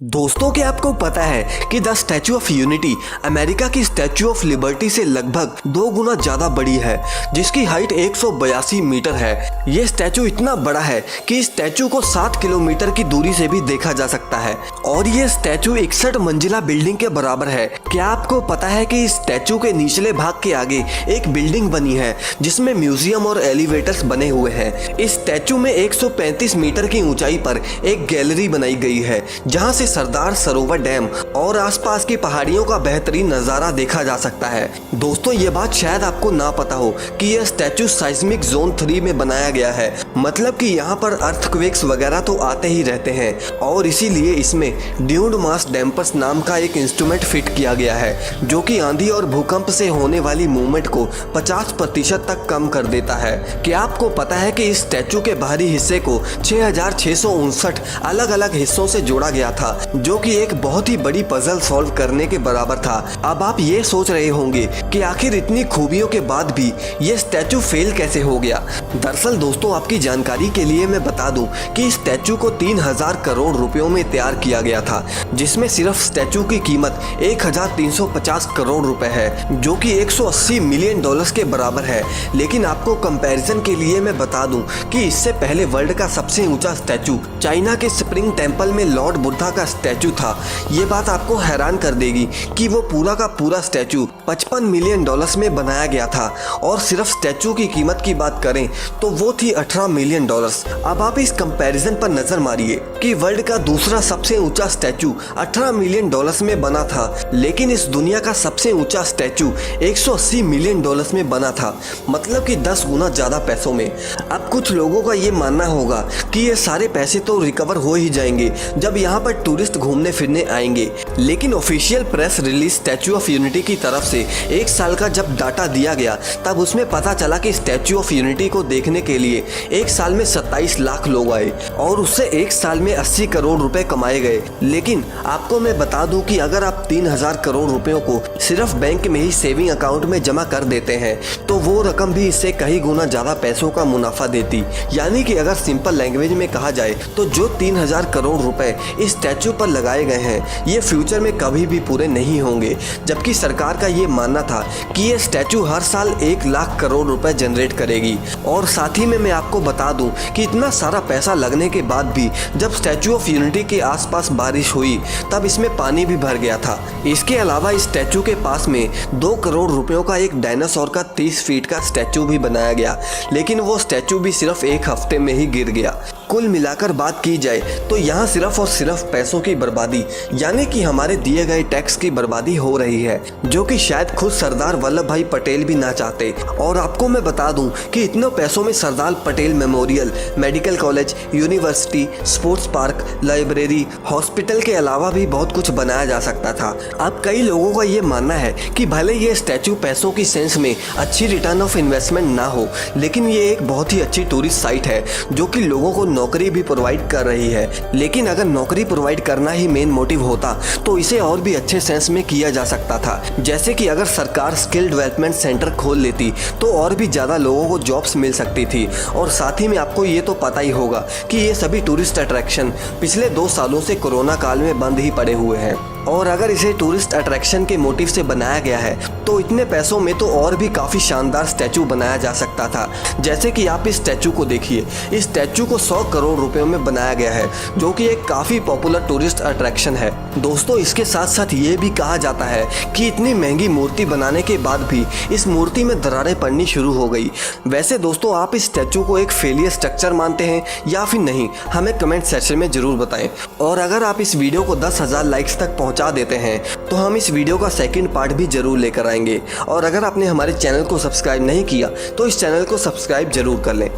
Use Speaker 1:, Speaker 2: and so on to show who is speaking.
Speaker 1: दोस्तों, क्या आपको पता है कि the statue of unity America की स्टैचू ऑफ लिबर्टी से लगभग 2 गुना ज्यादा बड़ी है, जिसकी हाइट 182 मीटर है। ये स्टैचू इतना बड़ा है कि इस स्टैचू को 7 किलोमीटर की दूरी से भी देखा जा सकता है और ये स्टैचू 61 मंजिला बिल्डिंग के बराबर है। क्या आपको पता है कि इस स्टैचू के निचले भाग के आगे एक बिल्डिंग बनी है जिसमें म्यूजियम और एलिवेटर्स बने हुए हैं। इस स्टैचू में 135 मीटर की ऊंचाई पर एक गैलरी बनाई गई है जहाँ से सरदार सरोवर डैम और आसपास की पहाड़ियों का बेहतरीन नजारा देखा जा सकता है। दोस्तों, ये बात शायद आपको ना पता हो कि यह स्टैचू साइस्मिक जोन 3 में बनाया गया है, मतलब कि यहाँ पर अर्थक्वेक्स वगैरह तो आते ही रहते हैं और इसीलिए इसमें ड्यून्ड मास डैम्पर्स नाम का एक इंस्ट्रूमेंट फिट किया गया है जो कि आंधी और भूकंप से होने वाली मूवमेंट को 50% तक कम कर देता है। क्या आपको पता है कि इस स्टैचू के बाहरी हिस्से को 6659 अलग अलग हिस्सों से जोड़ा गया था, जो कि एक बहुत ही बड़ी पजल सॉल्व करने के बराबर था। अब आप ये सोच रहे होंगे कि आखिर इतनी खूबियों के बाद भी ये स्टैचू फेल कैसे हो गया। दरअसल दोस्तों, आपकी जानकारी के लिए मैं बता दूं कि इस स्टैचू को 3000 करोड़ रुपयों में तैयार किया गया था, जिसमें सिर्फ स्टैचू की कीमत 1350 करोड़ रुपए है, जो कि 180 मिलियन डॉलर्स के बराबर है। लेकिन आपको कंपैरिजन के लिए मैं बता दूं कि इससे पहले वर्ल्ड का सबसे ऊंचा स्टैचू चाइना के स्प्रिंग टेम्पल में लॉर्ड बुद्धा का स्टैचू था। ये बात आपको हैरान कर देगी कि वो पूरा का पूरा स्टैचू 55 मिलियन डॉलर्स में बनाया गया था और सिर्फ स्टैचू की कीमत की बात करें तो वो थी 18 मिलियन डॉलर्स। अब आप इस कंपैरिजन पर नजर मारिए कि वर्ल्ड का दूसरा सबसे ऊंचा स्टैचू 18 मिलियन डॉलर्स में बना था, लेकिन इस दुनिया का सबसे ऊंचा स्टैचू 180 मिलियन डॉलर्स में बना था, मतलब कि 10 गुना ज्यादा पैसों में। अब कुछ लोगों का ये मानना होगा कि ये सारे पैसे तो रिकवर हो ही जाएंगे जब यहाँ पर टूरिस्ट घूमने फिरने आएंगे, लेकिन official press release statue of unity की तरफ से 1 साल का जब डाटा दिया गया तब उसमें पता चला कि स्टैचू ऑफ यूनिटी को देखने के लिए 1 साल में 27 लाख लोग आए और उससे 1 साल में 80 करोड़ रुपए कमाए गए। लेकिन आपको मैं बता दूं कि अगर आप 3000 करोड़ रुपयों को सिर्फ बैंक में ही सेविंग अकाउंट में जमा कर देते हैं तो वो रकम भी इससे कई गुना ज्यादा पैसों का मुनाफा देती। यानी कि अगर सिंपल लैंग्वेज में कहा जाए तो जो 3000 करोड़ रुपए इस स्टैचू पर लगाए गए हैं ये फ्यूचर में कभी भी पूरे नहीं होंगे, जबकि सरकार का ये मानना था कि ये स्टैचू हर साल 1 लाख करोड़ रुपए जनरेट करेगी। और साथ ही में मैं आपको बता दूं कि इतना सारा पैसा लगने के बाद भी जब स्टैचू ऑफ यूनिटी के आसपास बारिश हुई तब इसमें पानी भी भर गया था। इसके अलावा इस स्टैचू के पास में 2 करोड़ रुपयों का एक डायनासोर का 30 फीट का स्टैचू भी बनाया गया, लेकिन वो स्टैचू भी सिर्फ 1 हफ्ते में ही गिर गया। कुल मिलाकर बात की जाए तो यहाँ सिर्फ और सिर्फ पैसों की बर्बादी यानी कि हमारे दिए गए टैक्स की बर्बादी हो रही है, जो कि शायद खुद सरदार वल्लभ भाई पटेल भी ना चाहते। और आपको मैं बता दूं कि इतने पैसों में Sardar Patel memorial, medical college, university, sports park, library, hospital के अलावा भी बहुत कुछ बनाया जा सकता था। अब कई लोगों का ये मानना है कि भले ये स्टैचू पैसों की सेंस में अच्छी रिटर्न ऑफ इन्वेस्टमेंट ना हो, लेकिन ये एक बहुत ही अच्छी टूरिस्ट साइट है जो कि लोगों को नौकरी भी प्रोवाइड कर रही है। लेकिन अगर नौकरी प्रोवाइड करना ही मेन मोटिव होता तो इसे और भी अच्छे सेंस में किया जा सकता था, जैसे कि अगर सरकार स्किल डेवलपमेंट सेंटर खोल लेती तो और भी ज़्यादा लोगों को जॉब्स मिल सकती थी। और साथ ही में आपको ये तो पता ही होगा कि ये सभी टूरिस्ट अट्रैक्शन पिछले 2 सालों से कोरोना काल में बंद ही पड़े हुए हैं, और अगर इसे टूरिस्ट अट्रैक्शन के मोटिव से बनाया गया है तो इतने पैसों में तो और भी काफ़ी शानदार स्टैचू बनाया जा सकता था। जैसे कि आप इस स्टैचू को देखिए, इस स्टैचू को 100 करोड़ रुपयों में बनाया गया है, जो कि एक काफ़ी पॉपुलर टूरिस्ट अट्रैक्शन है। दोस्तों, इसके साथ साथ ये भी कहा जाता है कि इतनी महंगी मूर्ति बनाने के बाद भी इस मूर्ति में दरारें पड़नी शुरू हो गई। वैसे दोस्तों, आप इस स्टैचू को एक फेलियर स्ट्रक्चर मानते हैं या फिर नहीं, हमें कमेंट सेक्शन में जरूर बताएं। और अगर आप इस वीडियो को 10,000 लाइक्स तक पहुंचा देते हैं तो हम इस वीडियो का सेकंड पार्ट भी जरूर लेकर आएंगे। और अगर आपने हमारे चैनल को सब्सक्राइब नहीं किया तो इस चैनल को सब्सक्राइब जरूर कर लें।